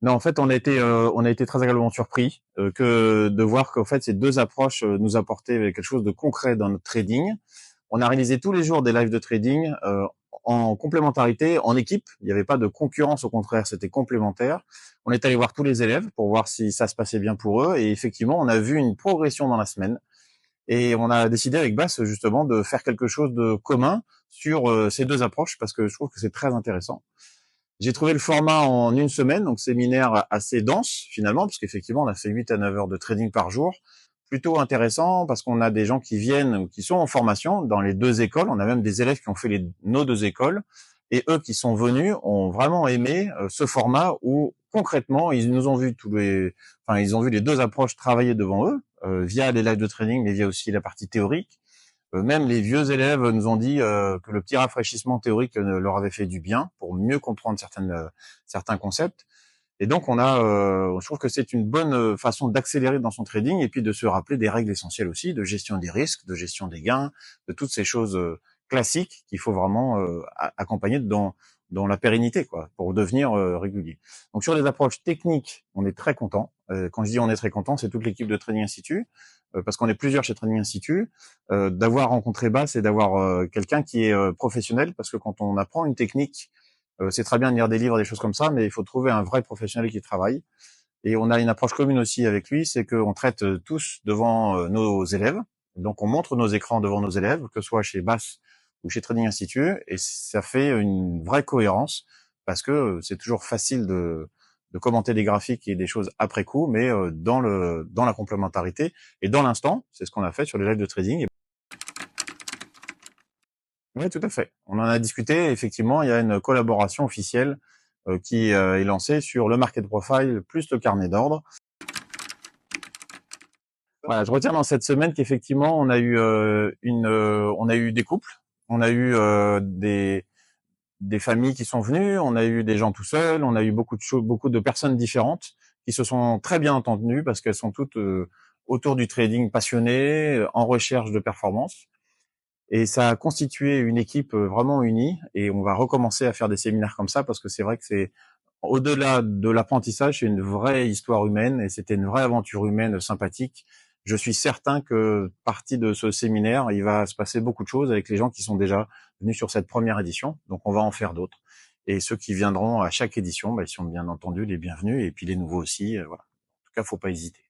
Non, en fait, on a été très agréablement surpris que de voir qu'en fait ces deux approches nous apportaient quelque chose de concret dans notre trading. On a réalisé tous les jours des lives de trading en complémentarité, en équipe. Il n'y avait pas de concurrence, au contraire, c'était complémentaire. On est allé voir tous les élèves pour voir si ça se passait bien pour eux. Et effectivement, on a vu une progression dans la semaine. Et on a décidé avec Bass justement de faire quelque chose de commun sur ces deux approches parce que je trouve que c'est très intéressant. J'ai trouvé le format en une semaine, donc séminaire assez dense finalement, parce qu'effectivement on a fait 8 à 9 heures de trading par jour. Plutôt intéressant parce qu'on a des gens qui viennent ou qui sont en formation dans les deux écoles. On a même des élèves qui ont fait nos deux écoles. Et eux qui sont venus ont vraiment aimé ce format où concrètement ils nous ont vu ils ont vu les deux approches travailler devant eux via les lives de training, mais via aussi la partie théorique. Même les vieux élèves nous ont dit que le petit rafraîchissement théorique leur avait fait du bien pour mieux comprendre certains concepts. Et donc je trouve que c'est une bonne façon d'accélérer dans son trading et puis de se rappeler des règles essentielles aussi, de gestion des risques, de gestion des gains, de toutes ces choses classiques qu'il faut vraiment accompagner dans la pérennité, quoi, pour devenir régulier. Donc sur les approches techniques, on est très content. Quand je dis on est très content, c'est toute l'équipe de Trading Institute, parce qu'on est plusieurs chez Trading Institute, d'avoir rencontré Bass et d'avoir quelqu'un qui est professionnel, parce que quand on apprend une technique, c'est très bien de lire des livres, des choses comme ça, mais il faut trouver un vrai professionnel qui travaille. Et on a une approche commune aussi avec lui, c'est qu'on traite tous devant nos élèves. Donc on montre nos écrans devant nos élèves, que ce soit chez Bass ou chez Trading Institute, et ça fait une vraie cohérence, parce que c'est toujours facile de commenter des graphiques et des choses après coup, mais dans la complémentarité et dans l'instant, c'est ce qu'on a fait sur les lives de trading. Oui, tout à fait. On en a discuté. Effectivement, il y a une collaboration officielle qui est lancée sur le market profile plus le carnet d'ordre. Voilà, je retiens dans cette semaine qu'effectivement, on a eu des couples, on a eu des familles qui sont venues, on a eu des gens tout seuls, on a eu beaucoup de personnes différentes qui se sont très bien entendues parce qu'elles sont toutes autour du trading passionnées, en recherche de performance. Et ça a constitué une équipe vraiment unie et on va recommencer à faire des séminaires comme ça parce que c'est vrai que c'est au-delà de l'apprentissage, c'est une vraie histoire humaine et c'était une vraie aventure humaine sympathique. Je suis certain que partie de ce séminaire, il va se passer beaucoup de choses avec les gens qui sont déjà venus sur cette première édition. Donc on va en faire d'autres. Et ceux qui viendront à chaque édition, ils sont bien entendu les bienvenus et puis les nouveaux aussi. Voilà. En tout cas, faut pas hésiter.